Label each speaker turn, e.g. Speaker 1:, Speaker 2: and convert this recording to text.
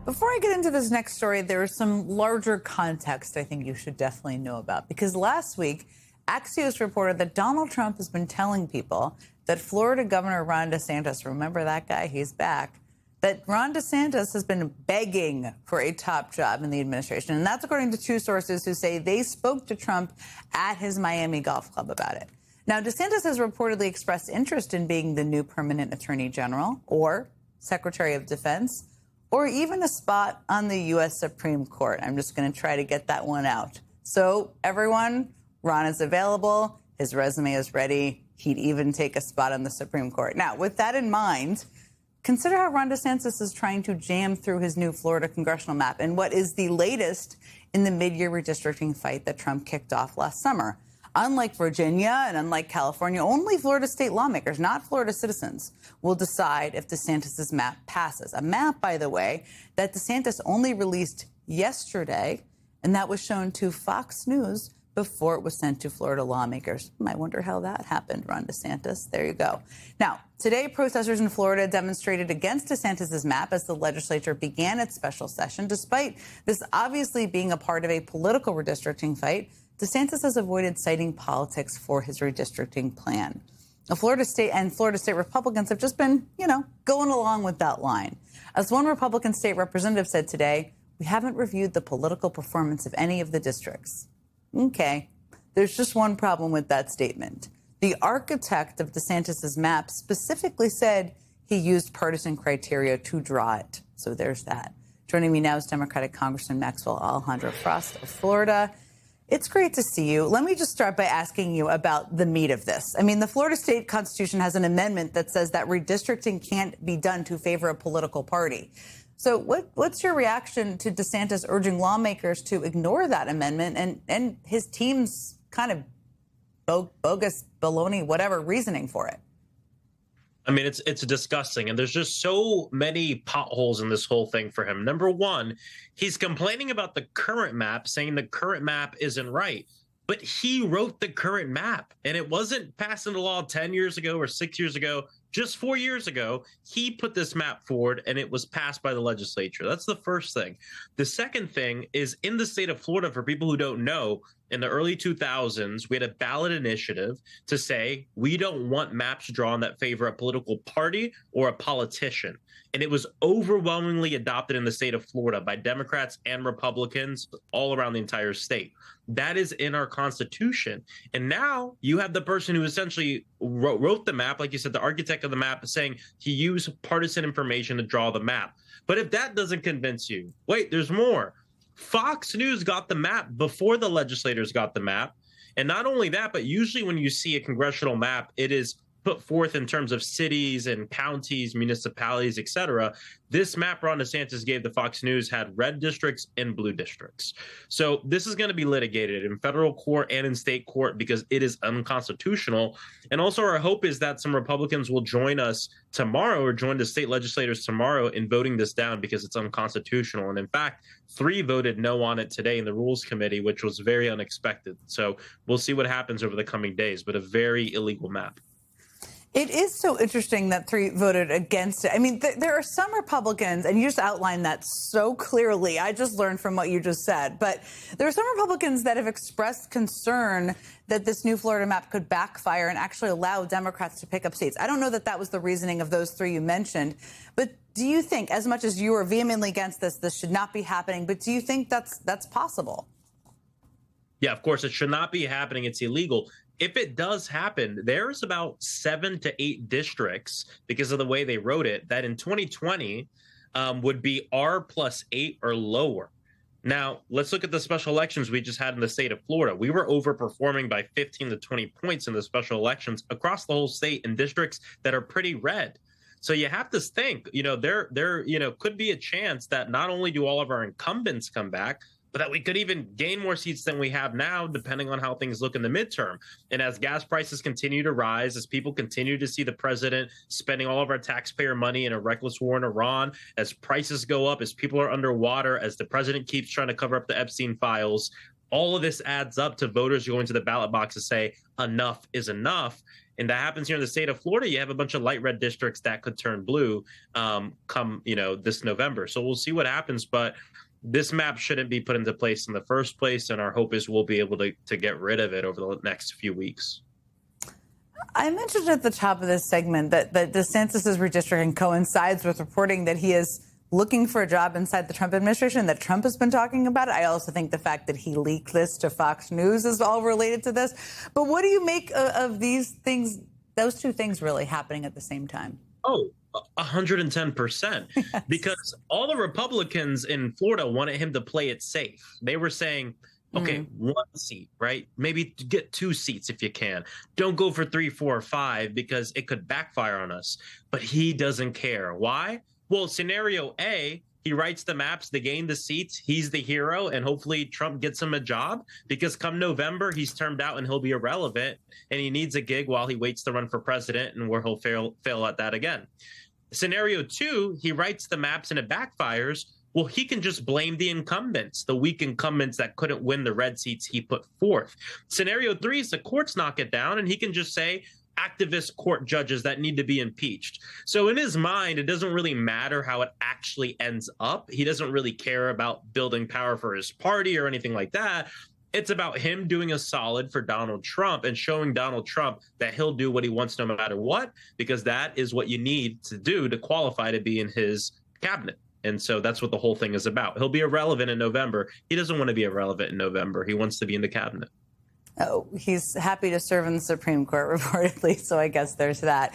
Speaker 1: Before I get into this next story, there is some larger context I think you should definitely know about. Because last week, Axios reported that Donald Trump has been telling people that Florida Governor Ron DeSantis, remember that guy, he's back, that Ron DeSantis has been begging for a top job in the administration. And that's according to two sources who say they spoke to Trump at his Miami golf club about it. Now, DeSantis has reportedly expressed interest in being the new permanent attorney general or secretary of defense, or even a spot on the U.S. Supreme Court. I'm just going to try to get that one out. So, everyone, Ron is available. His resume is ready. He'd even take a spot on the Supreme Court. Now, with that in mind, consider how Ron DeSantis is trying to jam through his new Florida congressional map and what is the latest in the mid-year redistricting fight that Trump kicked off last summer. Unlike Virginia and unlike California, only Florida state lawmakers, not Florida citizens, will decide if DeSantis' map passes. A map, by the way, that DeSantis only released yesterday, and that was shown to Fox News before it was sent to Florida lawmakers. I wonder how that happened, Ron DeSantis. There you go. Now, today, protesters in Florida demonstrated against DeSantis' map as the legislature began its special session. Despite this obviously being a part of a political redistricting fight, DeSantis has avoided citing politics for his redistricting plan. The Florida State Republicans have just been, going along with that line. As one Republican state representative said today, we haven't reviewed the political performance of any of the districts. Okay, there's just one problem with that statement. The architect of DeSantis' map specifically said he used partisan criteria to draw it. So there's that. Joining me now is Democratic Congressman Maxwell Alejandro Frost of Florida. It's great to see you. Let me just start by asking you about the meat of this. I mean, the Florida state constitution has an amendment that says that redistricting can't be done to favor a political party. So what's your reaction to DeSantis urging lawmakers to ignore that amendment and his team's kind of bogus, baloney, whatever reasoning for it?
Speaker 2: I mean, it's disgusting. And there's just so many potholes in this whole thing for him. Number one, he's complaining about the current map, saying the current map isn't right. But he wrote the current map, and it wasn't passed into law 10 years ago or 6 years ago. Just 4 years ago, he put this map forward, and it was passed by the legislature. That's the first thing. The second thing is in the state of Florida, for people who don't know, in the early 2000s, we had a ballot initiative to say we don't want maps drawn that favor a political party or a politician. And it was overwhelmingly adopted in the state of Florida by Democrats and Republicans all around the entire state. That is in our Constitution. And now you have the person who essentially wrote the map, like you said, the architect of the map, saying he used partisan information to draw the map. But if that doesn't convince you, wait, there's more. Fox News got the map before the legislators got the map. And not only that, but usually when you see a congressional map, it is put forth in terms of cities and counties, municipalities, et cetera. This map Ron DeSantis gave to Fox News had red districts and blue districts. So this is going to be litigated in federal court and in state court because it is unconstitutional. And also our hope is that some Republicans will join us tomorrow or join the state legislators tomorrow in voting this down because it's unconstitutional. And in fact, 3 voted no on it today in the Rules Committee, which was very unexpected. So we'll see what happens over the coming days, but a very illegal map.
Speaker 1: It is so interesting that 3 voted against it. I mean, there are some Republicans, and you just outlined that so clearly. I just learned from what you just said. But there are some Republicans that have expressed concern that this new Florida map could backfire and actually allow Democrats to pick up seats. I don't know that that was the reasoning of those 3 you mentioned. But do you think, as much as you are vehemently against this should not be happening, but do you think that's possible?
Speaker 2: Yeah, of course, it should not be happening. It's illegal. If it does happen, there's about 7 to 8 districts, because of the way they wrote it, that in 2020 would be R+8 or lower. Now, let's look at the special elections we just had in the state of Florida. We were overperforming by 15 to 20 points in the special elections across the whole state in districts that are pretty red. So you have to think, there could be a chance that not only do all of our incumbents come back, but that we could even gain more seats than we have now, depending on how things look in the midterm. And as gas prices continue to rise, as people continue to see the president spending all of our taxpayer money in a reckless war in Iran, as prices go up, as people are underwater, as the president keeps trying to cover up the Epstein files, all of this adds up to voters going to the ballot box to say enough is enough. and that happens here in the state of Florida, you have a bunch of light red districts that could turn blue come, this November. So we'll see what happens. But this map shouldn't be put into place in the first place. And our hope is we'll be able to get rid of it over the next few weeks.
Speaker 1: I mentioned at the top of this segment that DeSantis' redistricting coincides with reporting that he is looking for a job inside the Trump administration, that Trump has been talking about it. I also think the fact that he leaked this to Fox News is all related to this. But what do you make of these things, those two things really happening at the same time?
Speaker 2: Oh, 110%. Yes. Because all the Republicans in Florida wanted him to play it safe. They were saying, okay, one seat, right? Maybe get 2 seats if you can. Don't go for 3, 4, or 5 because it could backfire on us. But he doesn't care. Why? Well, scenario A, he writes the maps to gain the seats. He's the hero, and hopefully Trump gets him a job because come November, he's termed out and he'll be irrelevant, and he needs a gig while he waits to run for president, and where he'll fail at that again. Scenario 2, he writes the maps and it backfires. Well, he can just blame the incumbents, the weak incumbents that couldn't win the red seats he put forth. Scenario 3 is the courts knock it down, and he can just say, activist court judges that need to be impeached. So in his mind, it doesn't really matter how it actually ends up. He doesn't really care about building power for his party or anything like that. It's about him doing a solid for Donald Trump and showing Donald Trump that he'll do what he wants no matter what, because that is what you need to do to qualify to be in his cabinet. And so that's what the whole thing is about. He'll be irrelevant in November. He doesn't want to be irrelevant in November. He wants to be in the cabinet.
Speaker 1: Oh, he's happy to serve in the Supreme Court, reportedly. So I guess there's that.